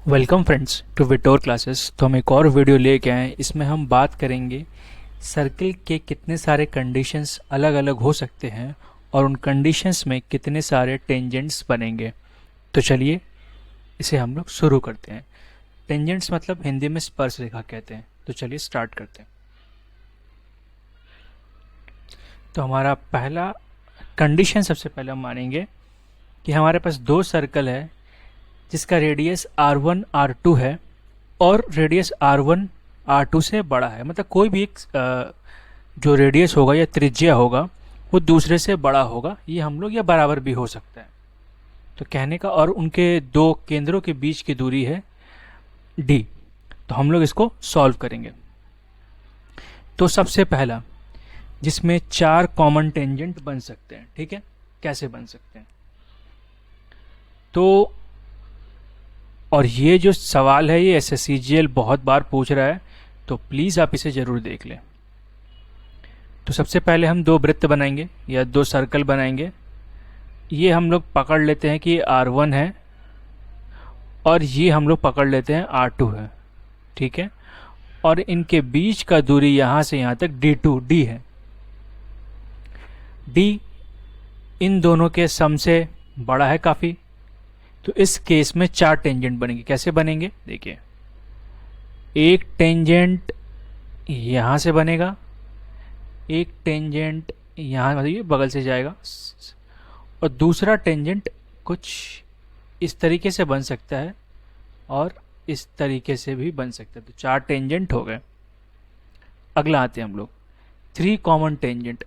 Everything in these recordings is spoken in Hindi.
वेलकम फ्रेंड्स टू विटोर क्लासेस। तो हम एक और वीडियो लेके आए हैं। इसमें हम बात करेंगे सर्किल के कितने सारे कंडीशंस अलग अलग हो सकते हैं और उन कंडीशंस में कितने सारे टेंजेंट्स बनेंगे। तो चलिए इसे हम लोग शुरू करते हैं। टेंजेंट्स मतलब हिंदी में स्पर्श रेखा कहते हैं। तो चलिए स्टार्ट करते हैं। तो हमारा पहला कंडीशन सबसे पहले हम मानेंगे कि हमारे पास दो सर्कल है जिसका रेडियस R1 R2 है और रेडियस R1 R2 से बड़ा है। मतलब कोई भी एक जो रेडियस होगा या त्रिज्या होगा वो दूसरे से बड़ा होगा, ये हम लोग या बराबर भी हो सकता है। तो कहने का और उनके दो केंद्रों के बीच की दूरी है D। तो हम लोग इसको सॉल्व करेंगे। तो सबसे पहला जिसमें 4 कॉमन टेंजेंट बन सकते हैं। ठीक है, कैसे बन सकते हैं? तो और ये जो सवाल है ये एसएससीजीएल बहुत बार पूछ रहा है, तो प्लीज़ आप इसे ज़रूर देख लें। तो सबसे पहले हम दो वृत्त बनाएंगे या दो सर्कल बनाएंगे। ये हम लोग पकड़ लेते हैं कि R1 है और ये हम लोग पकड़ लेते हैं R2 है। ठीक है, और इनके बीच का दूरी यहाँ से यहाँ तक D है। D इन दोनों के सम से बड़ा है काफ़ी। तो इस केस में 4 टेंजेंट बनेंगे। कैसे बनेंगे देखिए, एक टेंजेंट यहाँ से बनेगा, एक टेंजेंट यहाँ मतलब ये बगल से जाएगा और दूसरा टेंजेंट कुछ इस तरीके से बन सकता है और इस तरीके से भी बन सकता है। तो 4 टेंजेंट हो गए। अगला आते हैं हम लोग 3 कॉमन टेंजेंट।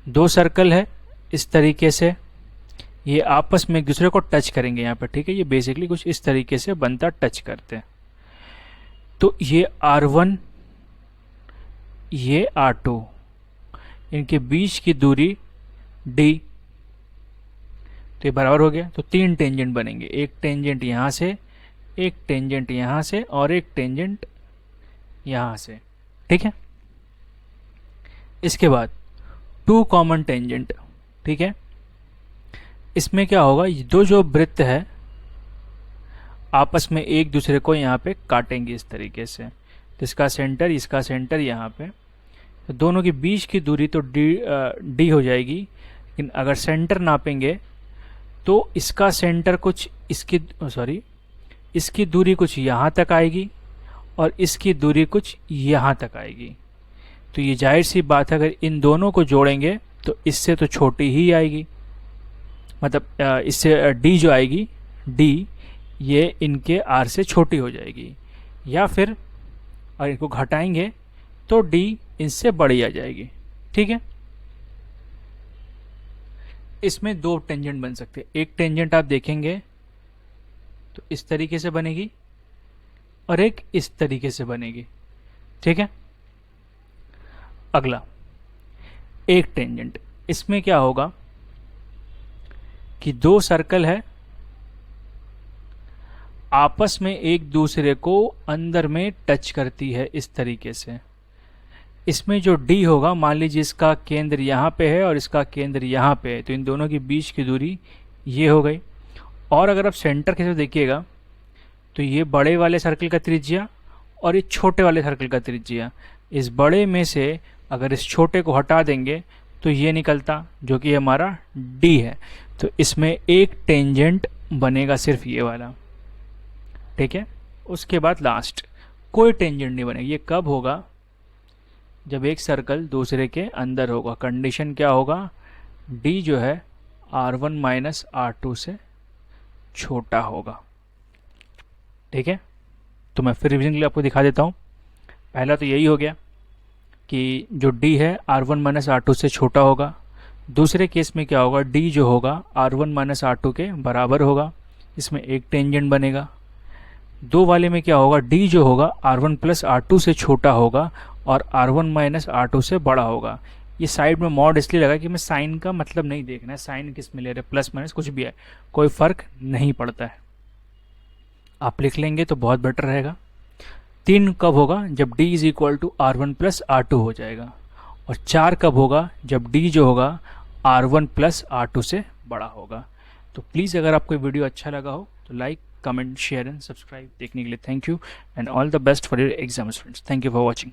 दो सर्कल है इस तरीके से, ये आपस में एक दूसरे को टच करेंगे यहाँ पर। ठीक है, ये बेसिकली कुछ इस तरीके से बनता टच करते हैं। तो ये R1 ये R2, इनके बीच की दूरी D। तो ये बराबर हो गया। तो 3 टेंजेंट बनेंगे, एक टेंजेंट यहाँ से, एक टेंजेंट यहाँ से और एक टेंजेंट यहाँ से। ठीक है, इसके बाद 2 कॉमन टेंजेंट। ठीक है, इसमें क्या होगा, ये दो जो वृत्त है आपस में एक दूसरे को यहाँ पे काटेंगे इस तरीके से। तो इसका सेंटर यहाँ पे, तो दोनों के बीच की दूरी तो D हो जाएगी। लेकिन अगर सेंटर नापेंगे तो इसका सेंटर कुछ इसकी दूरी कुछ यहाँ तक आएगी और इसकी दूरी कुछ यहाँ तक आएगी। तो ये जाहिर सी बात है, अगर इन दोनों को जोड़ेंगे तो इससे तो छोटी ही आएगी। मतलब इससे D जो आएगी D ये इनके R से छोटी हो जाएगी, या फिर अगर इनको घटाएंगे तो D इनसे बड़ी आ जाएगी। ठीक है, इसमें 2 टेंजेंट बन सकते हैं। एक टेंजेंट आप देखेंगे तो इस तरीके से बनेगी और एक इस तरीके से बनेगी। ठीक है, अगला एक टेंजेंट। इसमें क्या होगा कि दो सर्कल है आपस में एक दूसरे को अंदर में टच करती है इस तरीके से। इसमें जो D होगा, मान लीजिए इसका केंद्र यहाँ पे है और इसका केंद्र यहाँ पे है, तो इन दोनों के बीच की दूरी ये हो गई। और अगर आप सेंटर के साथ देखिएगा तो ये बड़े वाले सर्कल का त्रिज्या और ये छोटे वाले सर्कल का त्रिज्या, इस बड़े में से अगर इस छोटे को हटा देंगे तो ये निकलता जो कि हमारा D है। तो इसमें एक टेंजेंट बनेगा सिर्फ ये वाला। ठीक है, उसके बाद लास्ट कोई टेंजेंट नहीं बनेगा। ये कब होगा, जब एक सर्कल दूसरे के अंदर होगा। कंडीशन क्या होगा, D जो है R1 माइनस R2 से छोटा होगा। ठीक है, तो मैं फिर रिवीजन के लिए आपको दिखा देता हूँ। पहला तो यही हो गया कि जो D है R1 माइनस R2 से छोटा होगा। दूसरे केस में क्या होगा, D जो होगा R1 माइनस R2 के बराबर होगा। इसमें एक टेंजेंट बनेगा। दो वाले में क्या होगा, D जो होगा R1 प्लस R2 से छोटा होगा और R1 माइनस R2 से बड़ा होगा। ये साइड में मॉड इसलिए लगा कि मैं साइन का मतलब नहीं देखना है, साइन किस में ले रहे, प्लस माइनस कुछ भी है, कोई फर्क नहीं पड़ता है। आप लिख लेंगे तो बहुत बेटर रहेगा। 3 कब होगा, जब D is equal to R1 plus R2 हो जाएगा। और 4 कब होगा, जब D जो होगा R1 प्लस R2 से बड़ा होगा। तो प्लीज़ अगर आपको वीडियो अच्छा लगा हो तो like comment, share and subscribe देखने के लिए thank you and all the best for your exam students. Thank you for watching.